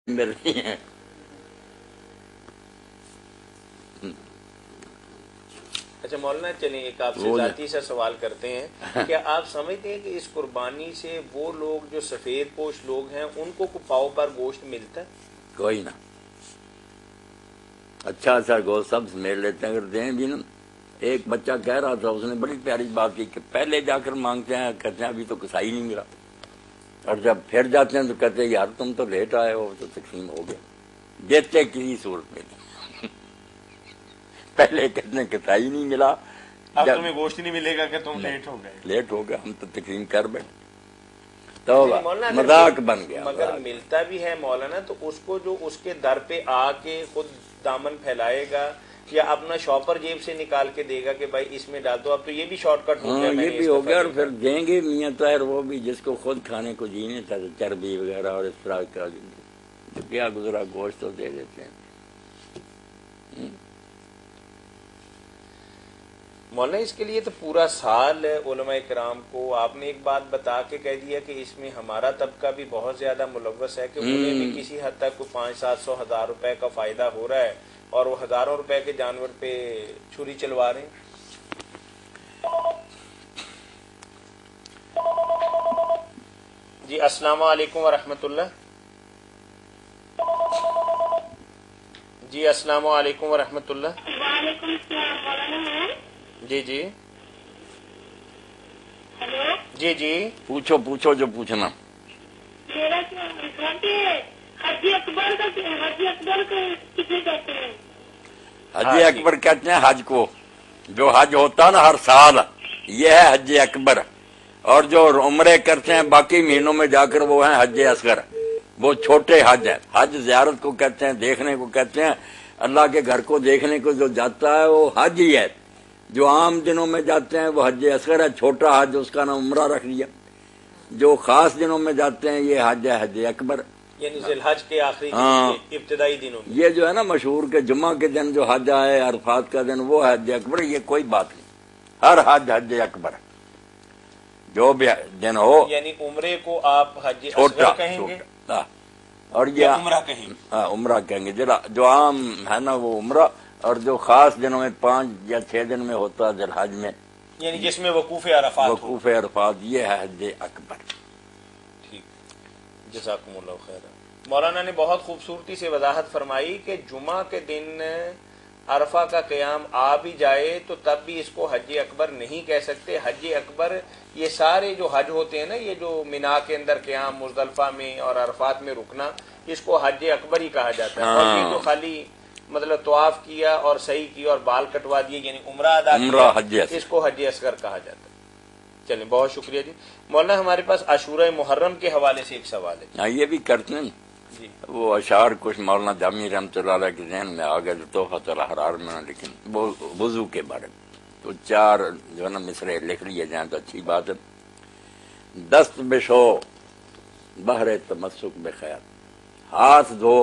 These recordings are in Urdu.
مل رہی ہیں۔ اچھا مولانا، چلیں ایک آپ سے ذاتی سا سوال کرتے ہیں، کیا آپ سمجھتے ہیں کہ اس قربانی سے وہ لوگ جو سفید پوش لوگ ہیں ان کو پاؤ پر گوشت ملتا ہے؟ کوئی نہ، اچھا گوشت سب میل لیتے ہیں اگر دیں بھی نا۔ ایک بچہ کہہ رہا تھا، اس نے بڑی پیاری بات کی کہ پہلے جا کر مانگتے ہیں، کہتے ہیں ابھی تو کسائی نہیں ملا، اور جب پھر جاتے ہیں تو کہتے ہیں یار تم تو لیٹ آئے ہو، تو تقسیم ہو گیا۔ دیتے کسی صورت میں نہیں، پہلے کہتے ہیں کسائی نہیں ملا، اب تمہیں گوشت نہیں ملے گا کہ تم لیٹ ہو گئے، لیٹ ہو گیا، ہم تو تقسیم کر بیٹھے، تو مذاق بن گیا۔ مگر ملتا بھی ہے مولانا، تو اس کو جو اس کے در پہ آ کے خود دامن پھیلائے گا یا اپنا شاپر جیب سے نکال کے دے گا کہ بھائی اس میں ڈال دو، اب تو یہ بھی شارٹ کٹ ہو گیا۔ یہ بھی ہو گیا، اور پھر دیں گے میاں طاہر وہ بھی جس کو خود کھانے کو جی نہیں تھا، چربی وغیرہ اور اس طرح کا جو کیا گزرا گوشت تو دے دیتے ہیں۔ مولانا اس کے لیے تو پورا سال علماء کرام کو آپ نے ایک بات بتا کے کہہ دیا کہ اس میں ہمارا طبقہ بھی بہت زیادہ ملوث ہے کہ انہیں بھی کسی حد تک 500-700 ہزار روپے کا فائدہ ہو رہا ہے، اور وہ ہزاروں روپے کے جانور پہ چھری چلوا رہے ہیں۔ جی السلام علیکم ورحمۃ اللہ۔ جی السلام علیکم ورحمۃ اللہ۔ وعلیکم السلام مولانا۔ جی جی ہیلو جی جی پوچھو جو پوچھنا۔ میرا سوال تھا کہ حج اکبر کو کتنے کہتے ہیں؟ حج اکبر کہتے ہیں حج کو، جو حج ہوتا نا ہر سال، یہ ہے حج اکبر، اور جو عمرے کرتے ہیں باقی مہینوں میں جا کر وہ ہیں حج اصغر، وہ چھوٹے حج ہے۔ حج زیارت کو کہتے ہیں، دیکھنے کو کہتے ہیں، اللہ کے گھر کو دیکھنے کو جو جاتا ہے وہ حج ہی ہے۔ جو عام دنوں میں جاتے ہیں وہ حج اصغر ہے، چھوٹا حج، اس کا نام عمرہ رکھ دیا۔ جو خاص دنوں میں جاتے ہیں یہ حج ہے حج اکبر، یعنی ذی الحج کے آخری ابتدائی دنوں میں۔ یہ جو ہے نا مشہور کے جمعہ کے دن جو حج آئے، عرفات کا دن، وہ حج اکبر، یہ کوئی بات نہیں، ہر حج حج اکبر جو بھی دن ہو۔ یعنی عمرے کو آپ حج چھوٹا اصغر کہیں گے اور یا عمرہ کہیں گے؟ عمرہ کہیں گے، جو عام ہے نا وہ عمرہ، اور جو خاص دنوں میں 5 یا 6 دن میں ہوتا ہے ذی الحج میں، یعنی جس میں وقوف عرفات ہو۔ وقوف عرفات، یہ ہے حج اکبر۔ ٹھیک، جزاکم اللہ خیر۔ مولانا نے بہت خوبصورتی سے وضاحت فرمائی کہ جمعہ کے دن عرفہ کا قیام آ بھی جائے تو تب بھی اس کو حج اکبر نہیں کہہ سکتے۔ حج اکبر یہ سارے جو حج ہوتے ہیں نا، یہ جو مینا کے اندر قیام، مزدلفہ میں اور عرفات میں رکنا، اس کو حج اکبر ہی کہا جاتا ہے۔ اور یہ جو خالی مطلب طواف کیا اور صحیح کیا اور بال کٹوا دیے، یعنی عمرہ ادا کیا، اس کو حج اصغر کہا جاتا ہے۔ چلیں، بہت شکریہ جی۔ مولانا ہمارے پاس عاشورہ محرم کے حوالے سے ایک سوال ہے۔ یہ بھی کرتے ہیں جی وہ اشعار، کچھ مولانا جامی رحمۃ اللہ علیہ کے ذہن میں آ گئے تو تحفۃ الحرار میں، لیکن وہ وضو کے بارے میں تو 4 جو ہے نا مصرے لکھ لیے جائیں تو اچھی بات ہے۔ دست بشو بہر تمسک بخیر، ہاتھ دھو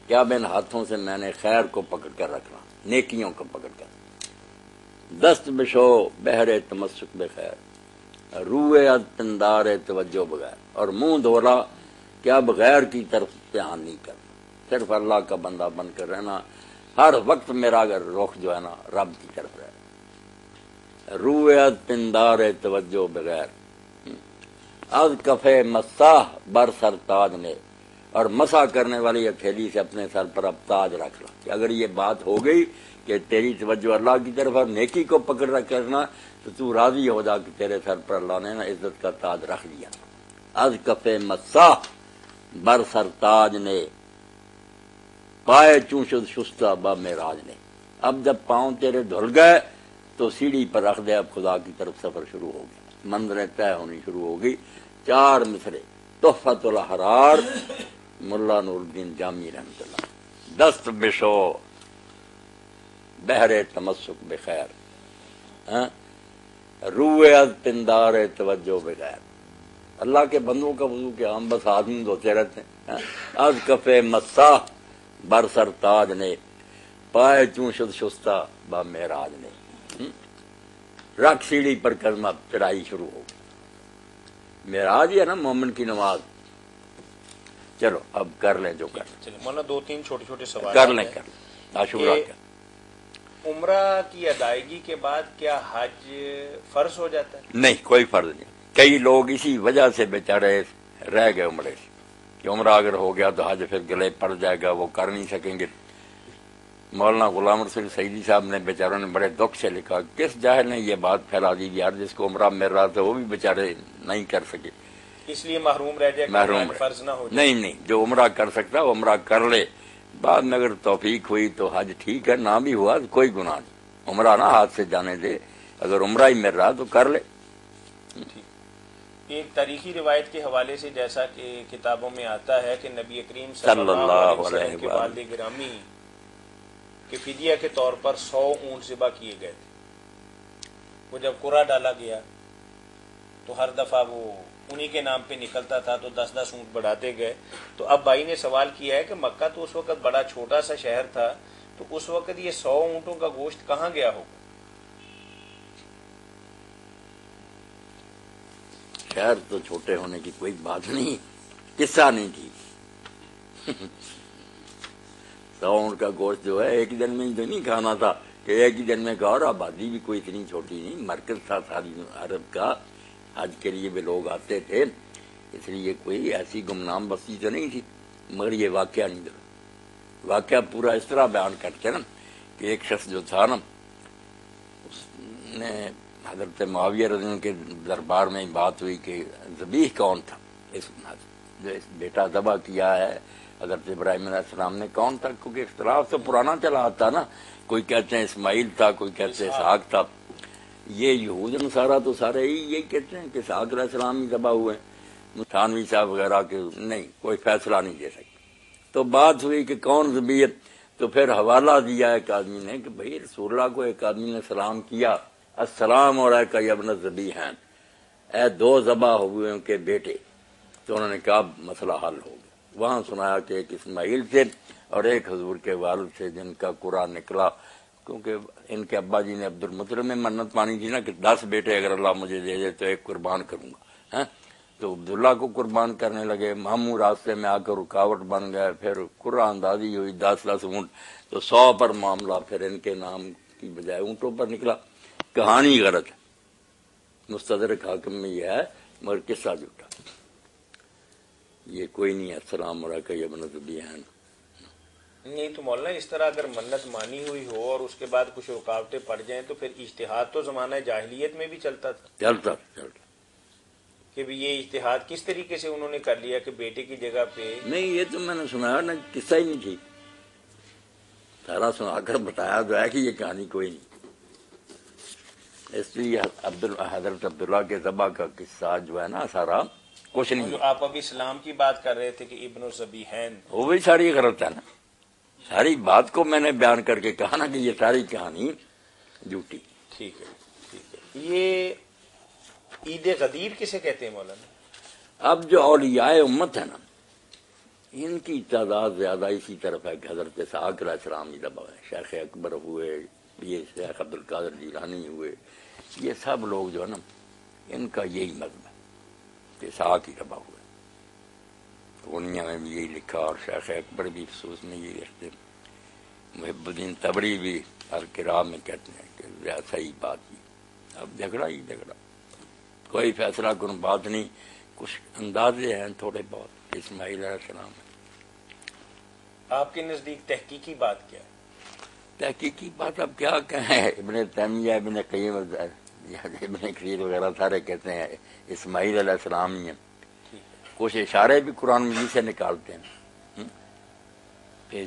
کیا بین ہاتھوں سے میں نے خیر کو پکڑ کر رکھنا، نیکیوں کو پکڑ کر۔ دست بشو بہر تمسک بخیر، روئے از پندار توجہ بغیر، اور منہ دھولا کیا بغیر کی طرف دھیان نہیں کرنا، صرف اللہ کا بندہ بن کر رہنا، ہر وقت میرا اگر رخ جو ہے نا رب کی طرف رہے۔ روئے از پندار توجہ بغیر، از کفے مساح بر سر تاج نے، اور مسا کرنے والی ہتھیلی سے اپنے سر پر اب تاج رکھ لا، کہ اگر یہ بات ہو گئی کہ تیری توجہ اللہ کی طرف اور نیکی کو پکڑ رکھ کرنا، تو راضی ہو جا کہ تیرے سر پر اللہ نے نا عزت کا تاج رکھ دیا۔ از کفے مساح بر سر تاج نے، پائے چوں شد شستہ با معراج نے، اب جب پاؤں تیرے دھل گئے تو سیڑھی پر رکھ دے، اب خدا کی طرف سفر شروع ہو گیا، منزلیں طے ہونی شروع ہو گئی۔ 4 مصرے، تحفۃ الحرار، ملا نور الدین جامی رحمۃ اللہ۔ دست بشو بہر تمسک بخیر، روئے از پندار توجہ بغیر۔ اللہ کے بندوں کا وضو کیا، ہم بس آدمی دھوتے رہتے ہیں۔ از کفے مساح بر سر تاج نے، پائے چوں شد شستہ با معراج نے، رکھ سیڑھی پر قدم، اب چڑھائی شروع ہو گئی۔ معراج ہے نا مومن کی نماز، چلو اب کر لیں جو کر چلیں مولانا 2-3 چھوٹے چھوٹے سوال کر لیں عاشورہ کا. عمرہ کی ادائیگی کے بعد کیا حج فرض ہو جاتا ہے؟ نہیں، کوئی فرض نہیں. کئی لوگ اسی وجہ سے بیچارے رہ گئے عمرے سے کہ عمرہ اگر ہو گیا تو حج پھر گلے پڑ جائے گا، وہ کر نہیں سکیں گے. مولانا غلام رسول سعیدی صاحب نے بیچاروں نے بڑے دکھ سے لکھا، کس جاہل نے یہ بات پھیلا دی یار جس کو عمرہ مل رہا تھا وہ بھی بیچارے نہیں کر سکے، اس لیے محروم رہ جائے، محروم فرض نہ ہو جائے. نہیں، جو عمرہ کر سکتا وہ عمرہ کر لے، بعد میں اگر توفیق ہوئی تو حج ٹھیک ہے، نہ بھی ہوا تو کوئی گناہ نہیں. عمرہ نہ ہاتھ سے جانے دے، اگر عمرہ ہی مل رہا تو کر لے. ایک تاریخی روایت کے حوالے سے جیسا کہ کتابوں میں آتا ہے کہ نبی کریم صلی اللہ علیہ وسلم کے والد گرامی کہ فدیہ کے طور پر 100 اونٹ ذبح کیے گئے تھے. وہ جب قرعہ ڈالا گیا تو ہر دفعہ وہ انہی کے نام پہ نکلتا تھا تو 10-10 اونٹ بڑھاتے گئے. تو اب بھائی نے سوال کیا ہے کہ مکہ تو اس وقت بڑا چھوٹا سا شہر تھا، تو اس وقت یہ 100 اونٹوں کا گوشت کہاں گیا ہوگا؟ شہر تو چھوٹے ہونے کی کوئی بات نہیں، قصہ نہیں تھی. 100 اونٹ کا گوشت جو ہے ایک دن میں تو نہیں کھانا تھا کہ ایک ہی دن میں کھا، اور آبادی بھی کوئی اتنی چھوٹی نہیں، مرکز تھا ساری عرب کا، حج کے لیے بھی لوگ آتے تھے، اس لیے کوئی ایسی گمنام بستی تو نہیں تھی. مگر یہ واقعہ نہیں تھا. واقعہ پورا اس طرح بیان کرتے نا کہ ایک شخص جو تھا نا اس نے حضرت معاویہ رضی اللہ عنہ کے دربار میں بات ہوئی کہ ذبیح کون تھا، جو اس بیٹا ذبح کیا ہے حضرت ابراہیم علیہ السلام نے کون تھا، کیونکہ اختلاف تو پرانا چلا آتا نا، کوئی کہتے ہیں اسماعیل تھا، کوئی کہتے ہیں اسحاق تھا. یہ یہود نصارہ تو سارے ہی یہی کہتے ہیں کہ اسحاق علیہ السلام ہی ذبح ہوئے. تھانوی صاحب وغیرہ کے نہیں، کوئی فیصلہ نہیں دے سکتے. تو بات ہوئی کہ کون ذبیح، تو پھر حوالہ دیا ایک آدمی نے کہ بھئی رسول اللہ کو ایک آدمی نے سلام کیا، السلام علیکہ یا ابن الذبیحین، اے 2 ذبح ہوئے کے بیٹے. تو انہوں نے کہا مسئلہ حل ہو گیا. وہاں سنایا کہ ایک اسماعیل تھے اور ایک حضور کے والد تھے جن کا قرآن نکلا، کیونکہ ان کے ابا جی نے عبد المطلب میں منت مانی تھی نا کہ 10 بیٹے اگر اللہ مجھے دے دے تو ایک قربان کروں گا. تو عبداللہ کو قربان کرنے لگے، ماموں راستے میں آ کر رکاوٹ بن گئے، پھر قرآن اندازی ہوئی 10 اونٹ، تو 100 پر معاملہ پھر ان کے نام کی بجائے اونٹوں پر نکلا. کہانی غلط ہے، مستدرک حاکم میں یہ ہے، مگر قصہ جھوٹا. یہ کوئی نہیں ہے السلام علیکم یا ابن الذبیحین. نہیں تو مولانا اس طرح اگر منت مانی ہوئی ہو اور اس کے بعد کچھ رکاوٹیں پڑ جائیں تو پھر اجتہاد تو زمانہ جاہلیت میں بھی چلتا تھا، چلتا کہ بھی یہ اجتہاد کس طریقے سے انہوں نے کر لیا کہ بیٹے کی جگہ پہ. نہیں، یہ تو میں نے سنا نا، قصہ ہی نہیں تھی، سارا سنا کر بتایا تو ہے کہ یہ کہانی کوئی نہیں. اس لیے حضرت عبداللہ کے ذبح کا قصہ جو ہے نا سارا کچھ نہیں. آپ ابھی اسلام کی بات کر رہے تھے کہ ابن الذبیحین، وہ بھی ساری غلط ہے نا. ساری بات کو میں نے بیان کر کے کہا نا کہ یہ ساری کہانی جھوٹی. ٹھیک ہے. یہ عید غدیر کسے کہتے ہیں مولانا؟ اب جو اولیاء امت ہے نا ان کی تعداد زیادہ اسی طرف ہے کہ حضرت اسحاق علیہ السلام ہی ذبح ہوئے، شیخ اکبر ہوئے، یہ شیخ عبد القادر جیلانی ہوئے، یہ سب لوگ جو ہے نا ان کا یہی مذہب ہے کہ اسحاق ہی ذبح ہوئے. کونیا میں بھی یہی لکھا اور شیخ اکبر بھی افسوس میں یہی لکھتے. محب الدین تبری بھی القراء میں کہتے ہیں کہ صحیح بات ہی. اب جھگڑا ہی جھگڑا، کوئی فیصلہ کن بات نہیں. کچھ اندازے ہیں تھوڑے بہت. اسماعیل علیہ السلام آپ کے نزدیک تحقیقی بات کیا ہے؟ تحقیقی بات اب کیا کہیں، ابن تیمیہ، ابن قیم، ابن کثیر وغیرہ سارے کہتے ہیں اسماعیل علیہ السلام ہی ہیں. کچھ اشارے بھی قرآن مجید سے نکالتے ہیں. پھر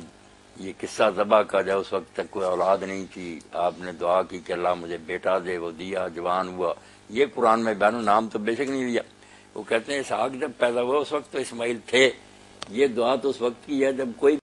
یہ قصہ ذبح کا جب اس وقت تک کوئی اولاد نہیں تھی، آپ نے دعا کی کہ اللہ مجھے بیٹا دے، وہ دیا، جوان ہوا. یہ قرآن میں بیان، نام تو بے شک نہیں لیا. وہ کہتے ہیں اسحاق جب پیدا ہوا اس وقت تو اسماعیل تھے. یہ دعا تو اس وقت کی ہے جب کوئی